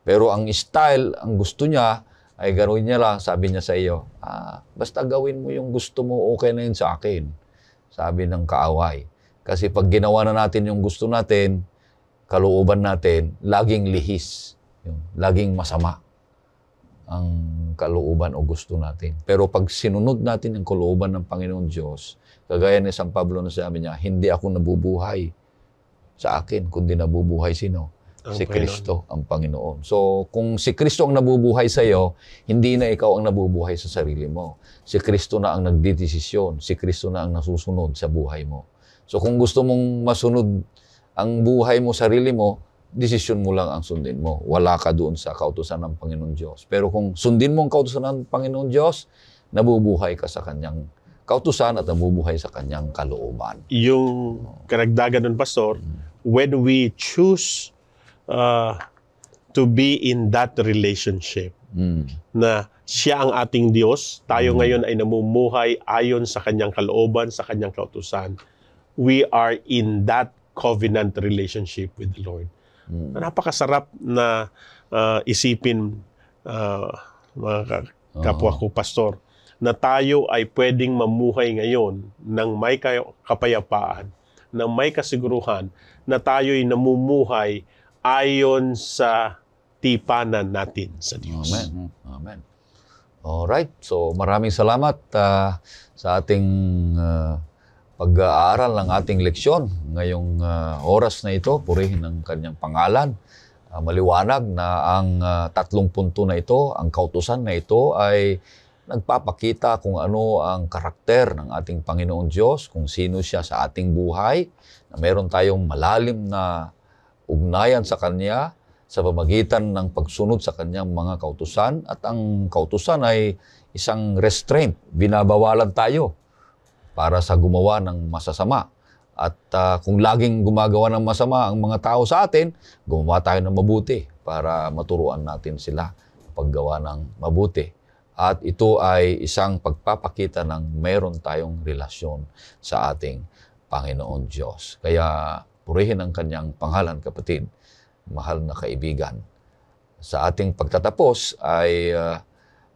Pero ang style, ang gusto niya, ay gawin niya lang, sabi niya sa iyo, basta gawin mo yung gusto mo, okay na yun sa akin. Sabi ng kaaway. Kasi pag ginawa na natin yung gusto natin, kalooban natin, laging lihis. Laging masama ang kalooban o gusto natin. Pero pag sinunod natin ang kalooban ng Panginoon Diyos, kagaya ni San Pablo na sabi niya, hindi ako nabubuhay sa akin, kundi nabubuhay sino? Si Kristo, ang Panginoon. So, kung si Kristo ang nabubuhay sa iyo, hindi na ikaw ang nabubuhay sa sarili mo. Si Kristo na ang nagdidesisyon. Si Kristo na ang nasusunod sa buhay mo. So, kung gusto mong masunod ang buhay mo, sarili mo, desisyon mo lang ang sundin mo. Wala ka doon sa kautusan ng Panginoon Diyos. Pero kung sundin mo ang kautusan ng Panginoon Diyos, nabubuhay ka sa kanyang kautusan at nabubuhay sa kanyang kalooban. Yung karagdagan nun, Pastor, when we choose to be in that relationship, na siya ang ating Diyos, tayo ngayon ay namumuhay ayon sa kanyang kalooban, sa kanyang kautusan, we are in that covenant relationship with the Lord. Napakasarap na isipin, mga kapwa ko, Pastor, na tayo ay pwedeng mamuhay ngayon ng may kapayapaan, ng may kasiguruhan, na tayo'y namumuhay ayon sa tipanan natin sa Diyos. Amen. Amen. Alright. So, maraming salamat sa ating pag-aaral ng ating leksyon. Ngayong oras na ito, purihin ang kanyang pangalan. Maliwanag na ang tatlong punto na ito, ang kautusan na ito ay nagpapakita kung ano ang karakter ng ating Panginoon Diyos, kung sino siya sa ating buhay, na meron tayong malalim na ugnayan sa Kanya sa pamagitan ng pagsunod sa Kanyang mga kautusan. At ang kautusan ay isang restraint, binabawalan tayo para sa gumawa ng masasama. At kung laging gumagawa ng masama ang mga tao sa atin, gumawa tayo ng mabuti para maturuan natin sila paggawa ng mabuti. At ito ay isang pagpapakita ng meron tayong relasyon sa ating Panginoon Diyos. Kaya purihin ang kanyang pangalan, kapatid, mahal na kaibigan. Sa ating pagtatapos ay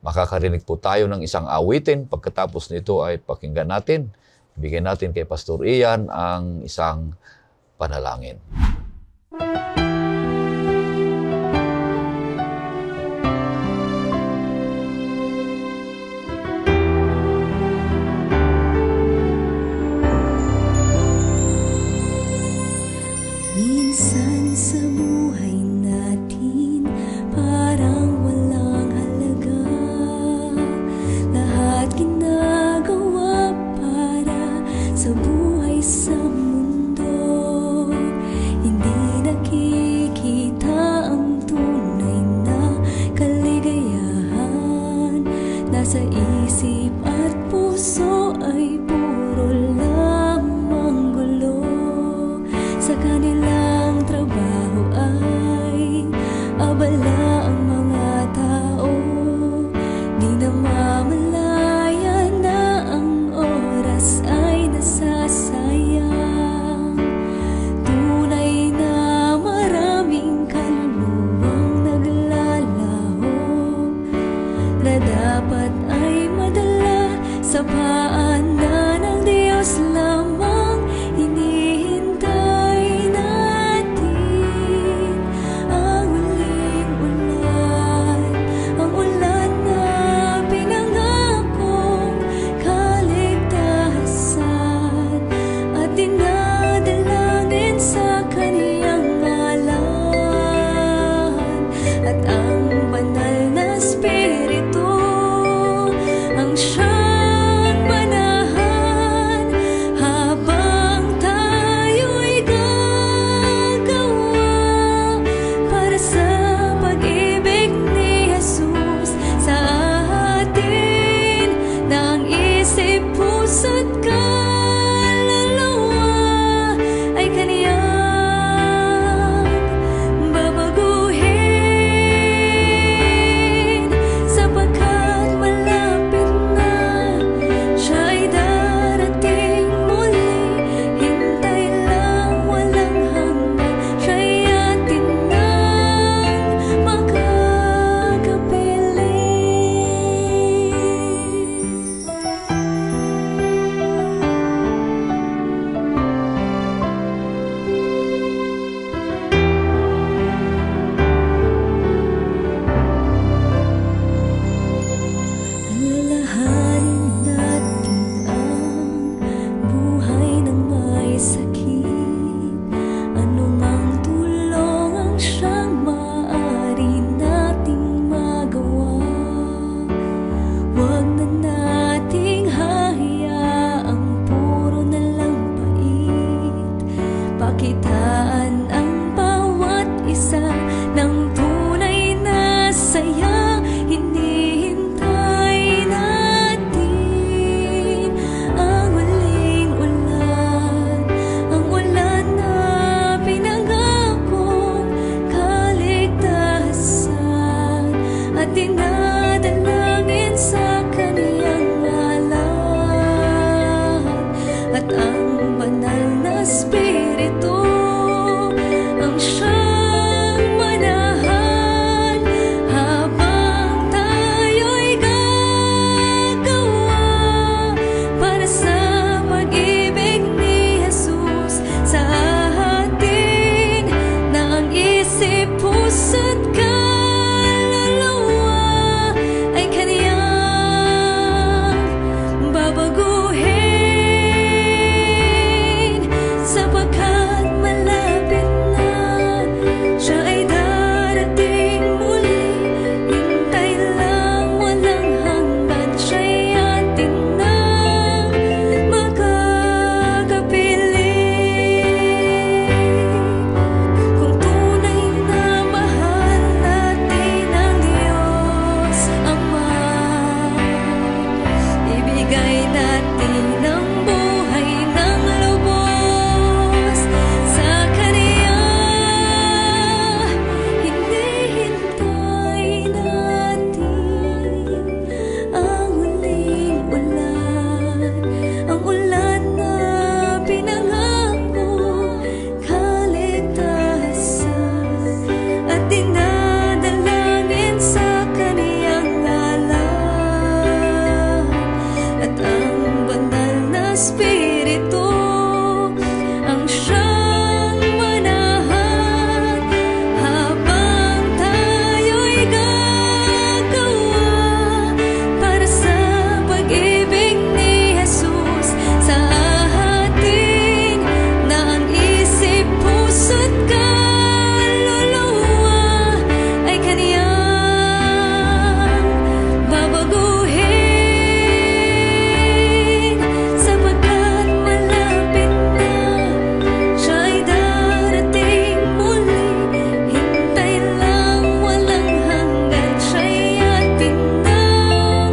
makakarinig po tayo ng isang awitin. Pagkatapos nito ay pakinggan natin. Bigyan natin kay Pastor Ian ang isang panalangin. Minsan sa buhay natin parang walang halaga. Lahat ginagawa para sa buhay sa mundo. Hindi nakikita Espiritu ang siyang manahan habang tayo'y gagawa para sa pag-ibig ni Jesus sa atin, na ang isip, puso't kaluluwa ay Kaniyang babaguhin, sapagkat malapit na siya ay darating muli. Hintay lang, walang hanggan, siya'y atin nang magkakapiling. Kung tunay na mahal natin ang Diyos Ama, ibigay natin ang buhay ng lubos sa Kaniya. Hindi hintay natin ang huling ulan, ang ulan na pinangako, kaligtasan, at dinadalangin sa Kaniyang ngalan. At ang banal na Espiritu ang siyang manahan habang tayo'y gagawa para sa pag-ibig ni Jesus sa atin, na ang isip, puso't kaluluwa ay Kaniyang babaguhin, sapagkat malapit na siya ay darating muli. Hintay lang, walang hanggan, siya'y atin nang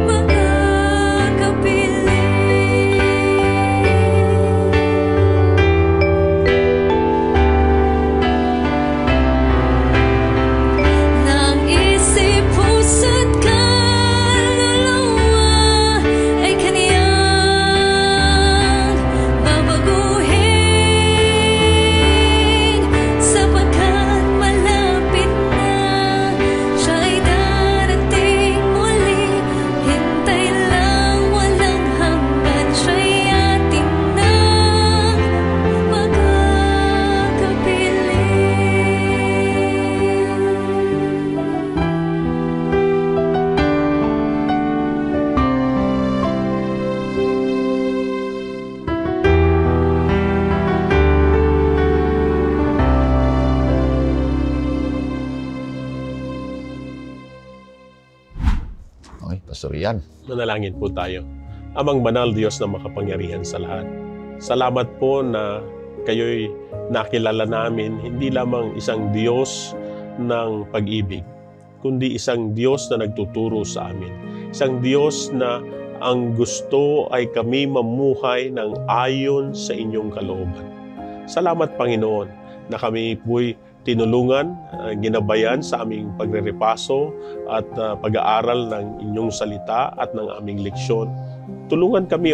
magkakapiling. Nang isip, puso't kaluluwa ay Kaniyang babaguhin, sapagkat malapit na siya ay darating muli. Hintay lang, walang hanggan, siya'y atin nang Okay, Pastor Ian. Manalangin po tayo. Amang banal Diyos na makapangyarihan sa lahat, salamat po na kayo'y nakilala namin hindi lamang isang Diyos ng pag-ibig, kundi isang Diyos na nagtuturo sa amin. Isang Diyos na ang gusto ay kami mamuhay ng ayon sa inyong kalooban. Salamat, Panginoon, na kami po'y tinulungan, ginabayan sa aming pagrerepaso at pag-aaral ng inyong salita at ng aming leksyon. Tulungan kami,